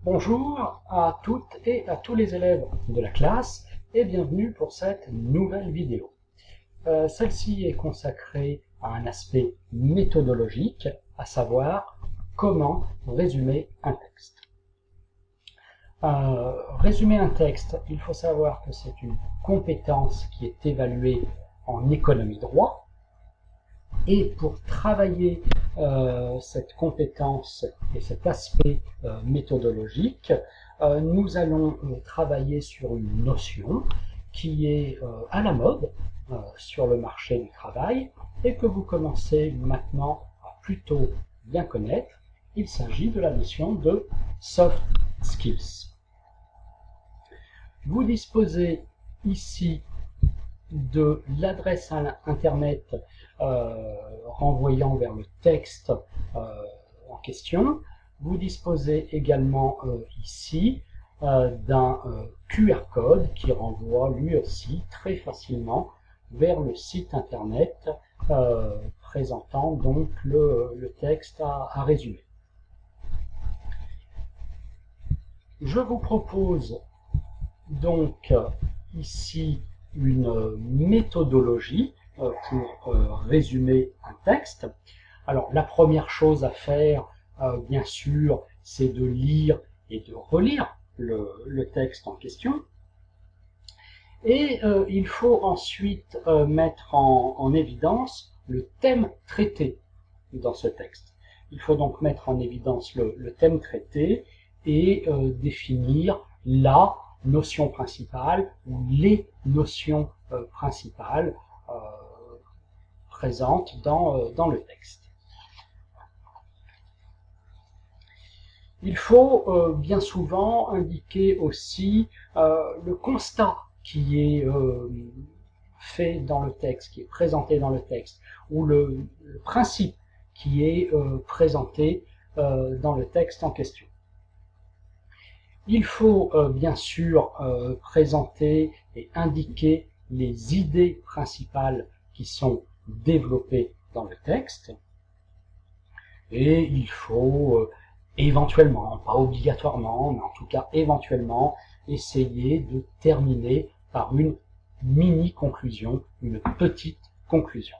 Bonjour à toutes et à tous les élèves de la classe et bienvenue pour cette nouvelle vidéo. Celle-ci est consacrée à un aspect méthodologique, à savoir comment résumer un texte. Résumer un texte, il faut savoir que c'est une compétence qui est évaluée en économie droit. Et pour travailler cette compétence et cet aspect méthodologique, nous allons travailler sur une notion qui est à la mode sur le marché du travail et que vous commencez maintenant à plutôt bien connaître. Il s'agit de la notion de soft skills. Vous disposez ici de l'adresse internet renvoyant vers le texte en question. Vous disposez également ici d'un QR code qui renvoie lui aussi très facilement vers le site internet présentant donc le texte à résumer. Je vous propose donc ici une méthodologie pour résumer un texte. Alors la première chose à faire, bien sûr, c'est de lire et de relire le texte en question. Et il faut ensuite mettre en évidence le thème traité dans ce texte. Il faut donc mettre en évidence le thème traité et définir la notion principale ou les notions principales présentes dans le texte. Il faut bien souvent indiquer aussi le constat qui est fait dans le texte, qui est présenté dans le texte, ou le principe qui est présenté dans le texte en question. Il faut bien sûr présenter et indiquer les idées principales qui sont développées dans le texte. Et il faut éventuellement, pas obligatoirement, mais en tout cas éventuellement, essayer de terminer par une mini-conclusion, une petite conclusion.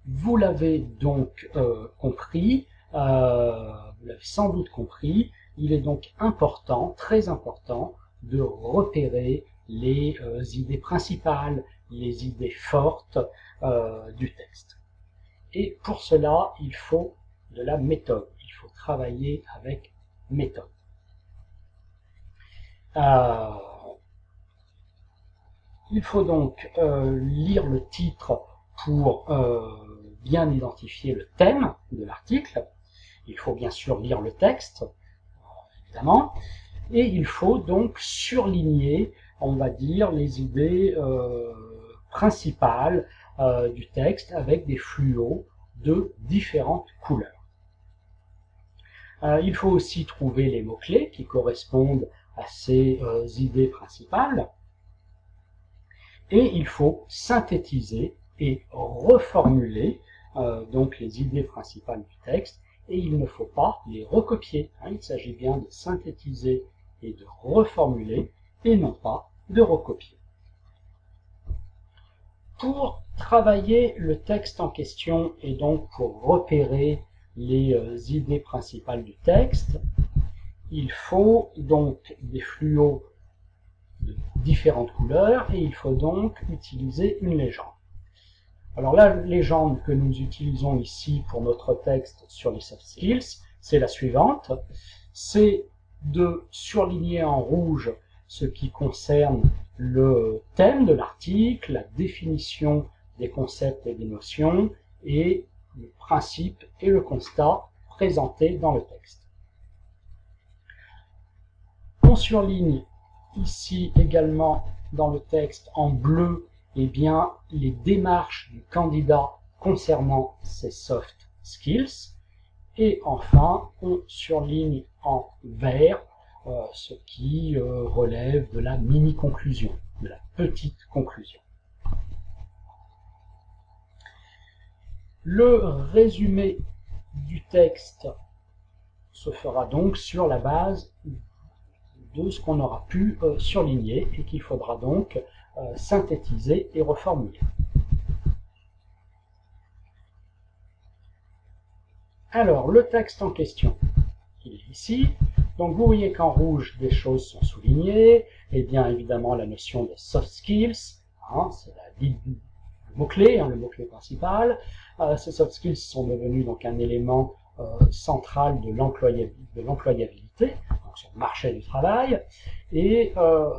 Vous l'avez donc compris, vous l'avez sans doute compris, il est donc important, très important, de repérer les idées principales, les idées fortes du texte. Et pour cela, il faut de la méthode, il faut travailler avec méthode. Il faut donc lire le titre pour bien identifier le thème de l'article. Il faut bien sûr lire le texte, évidemment, et il faut donc surligner, on va dire, les idées principales du texte avec des fluos de différentes couleurs. Il faut aussi trouver les mots-clés qui correspondent à ces idées principales. Et il faut synthétiser et reformuler donc les idées principales du texte, et il ne faut pas les recopier. Il s'agit bien de synthétiser et de reformuler, et non pas de recopier. Pour travailler le texte en question et donc pour repérer les idées principales du texte, il faut donc des fluos de différentes couleurs et il faut donc utiliser une légende. Alors la légende que nous utilisons ici pour notre texte sur les soft skills, c'est la suivante. C'est de surligner en rouge ce qui concerne le thème de l'article, la définition des concepts et des notions, et le principe et le constat présentés dans le texte. On surligne ici également dans le texte en bleu bien, les démarches du candidat concernant ses soft skills. Et enfin, on surligne en vert ce qui relève de la mini-conclusion, de la petite conclusion. Le résumé du texte se fera donc sur la base de ce qu'on aura pu surligner et qu'il faudra donc synthétiser et reformuler. Alors, le texte en question, il est ici. Donc, vous voyez qu'en rouge, des choses sont soulignées. Et bien évidemment, la notion de soft skills, hein, c'est le mot-clé, le mot-clé principal. Ces soft skills sont devenus donc un élément central de l'employabilité, donc sur le marché du travail. Et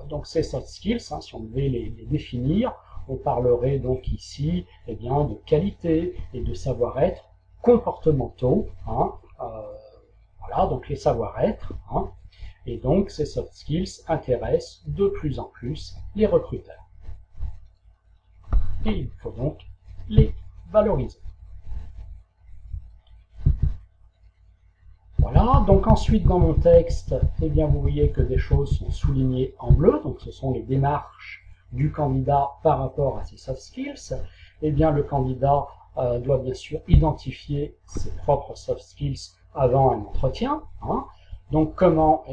donc ces soft skills, si on devait les définir, on parlerait donc ici de qualité et de savoir-être comportementaux, voilà, donc les savoir-être, et donc ces soft skills intéressent de plus en plus les recruteurs. Et il faut donc les valoriser. Voilà, donc ensuite dans mon texte, vous voyez que des choses sont soulignées en bleu, donc ce sont les démarches du candidat par rapport à ses soft skills. Le candidat doit bien sûr identifier ses propres soft skills avant un entretien. Donc comment?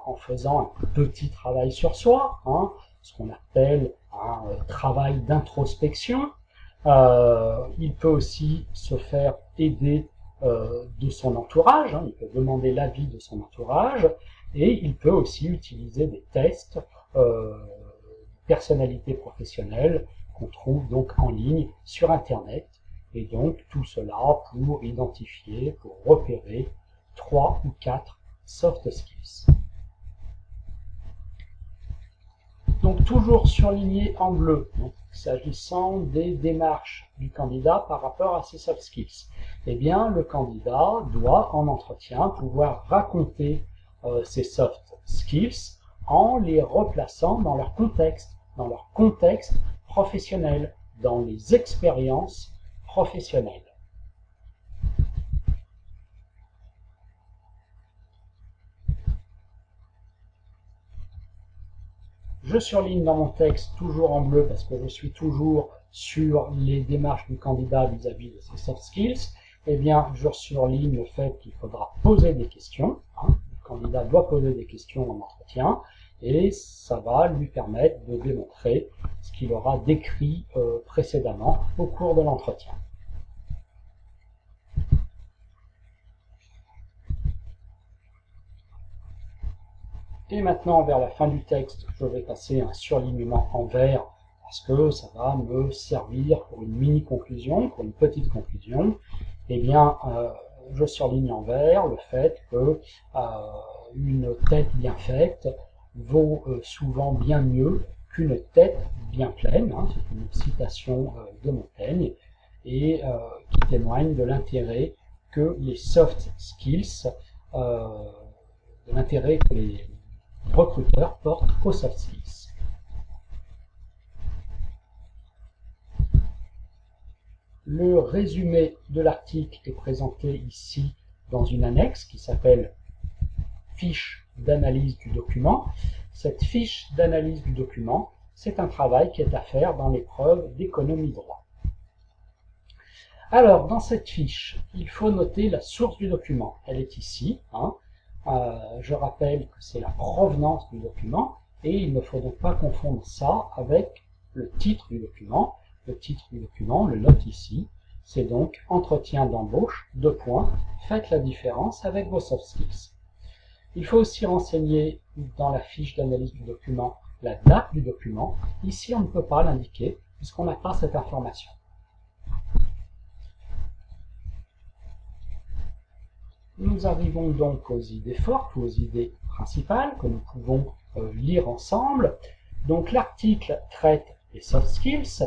En faisant un petit travail sur soi, ce qu'on appelle un travail d'introspection. Il peut aussi se faire aider de son entourage, il peut demander l'avis de son entourage, et il peut aussi utiliser des tests de personnalité professionnelle qu'on trouve donc en ligne sur Internet, et donc tout cela pour identifier, pour repérer 3 ou 4 soft skills. Donc toujours surligné en bleu, s'agissant des démarches du candidat par rapport à ses soft skills. Le candidat doit en entretien pouvoir raconter ses soft skills en les replaçant dans leur contexte professionnel, dans les expériences professionnelles. Je surligne dans mon texte toujours en bleu parce que je suis toujours sur les démarches du candidat vis-à-vis de ses soft skills. Je surligne le fait qu'il faudra poser des questions. Le candidat doit poser des questions en entretien et ça va lui permettre de démontrer ce qu'il aura décrit précédemment au cours de l'entretien. Et maintenant, vers la fin du texte, je vais passer un surlignement en vert parce que ça va me servir pour une mini-conclusion, pour une petite conclusion. Je surligne en vert le fait que une tête bien faite vaut souvent bien mieux qu'une tête bien pleine. C'est une citation de Montaigne et qui témoigne de l'intérêt que les soft skills, de l'intérêt que les recruteurs portent aux soft skills. Le résumé de l'article est présenté ici dans une annexe qui s'appelle fiche d'analyse du document. Cette fiche d'analyse du document, c'est un travail qui est à faire dans l'épreuve d'économie droit. Alors, dans cette fiche, il faut noter la source du document. Elle est ici. Je rappelle que c'est la provenance du document et il ne faut donc pas confondre ça avec le titre du document. Le titre du document, le note ici, c'est donc entretien d'embauche, : faites la différence avec vos soft skills. Il faut aussi renseigner dans la fiche d'analyse du document la date du document. Ici, on ne peut pas l'indiquer puisqu'on n'a pas cette information. Nous arrivons donc aux idées fortes ou aux idées principales que nous pouvons lire ensemble. Donc l'article traite les soft skills.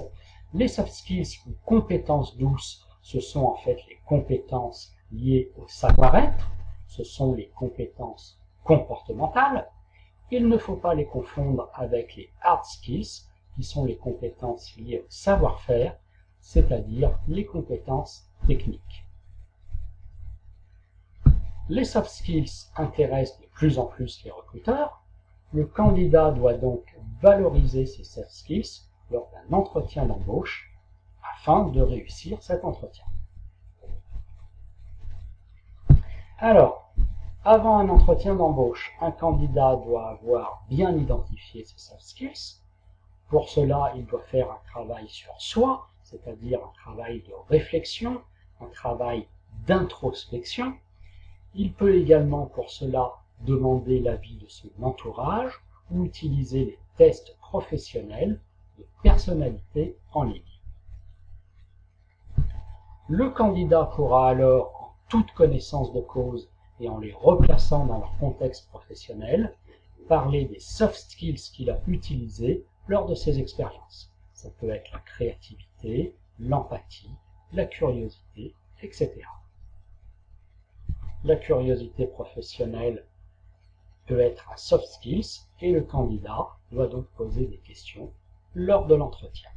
Les soft skills ou compétences douces, ce sont en fait les compétences liées au savoir-être. Ce sont les compétences comportementales. Il ne faut pas les confondre avec les hard skills, qui sont les compétences liées au savoir-faire, c'est-à-dire les compétences techniques. Les soft skills intéressent de plus en plus les recruteurs. Le candidat doit donc valoriser ces soft skills lors d'un entretien d'embauche afin de réussir cet entretien. Alors, Avant un entretien d'embauche, un candidat doit avoir bien identifié ses soft skills. Pour cela, il doit faire un travail sur soi, c'est-à-dire un travail de réflexion, un travail d'introspection. Il peut également pour cela demander l'avis de son entourage ou utiliser les tests professionnels de personnalité en ligne. Le candidat pourra alors, en toute connaissance de cause et en les replaçant dans leur contexte professionnel, parler des soft skills qu'il a utilisés lors de ses expériences. Ça peut être la créativité, l'empathie, la curiosité, etc. La curiosité professionnelle peut être un soft skills et le candidat doit donc poser des questions lors de l'entretien.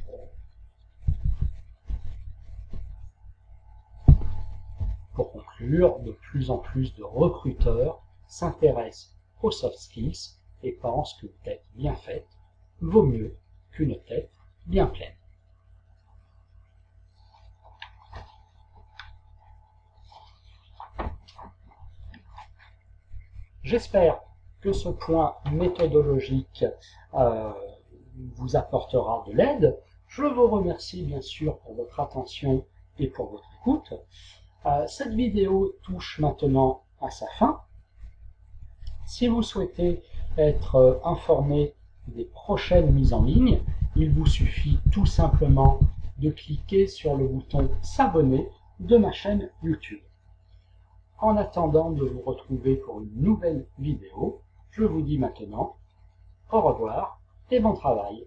Pour conclure, de plus en plus de recruteurs s'intéressent aux soft skills et pensent qu'une tête bien faite vaut mieux qu'une tête bien pleine. J'espère que ce point méthodologique vous apportera de l'aide. Je vous remercie bien sûr pour votre attention et pour votre écoute. Cette vidéo touche maintenant à sa fin. Si vous souhaitez être informé des prochaines mises en ligne, il vous suffit tout simplement de cliquer sur le bouton s'abonner de ma chaîne YouTube. En attendant de vous retrouver pour une nouvelle vidéo, je vous dis maintenant au revoir et bon travail.